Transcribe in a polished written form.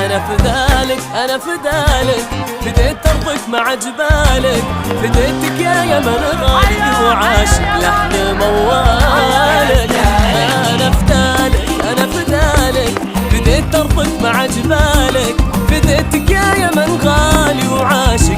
أنا فدالك أنا فدالك، فديت أرضك مع جبالك، فديتك يا يمن غالي وعاشق لحن موالك. أنا فدالك أنا فدالك، فديت أرضك مع جبالك، فديتك يا يمن غالي وعاشق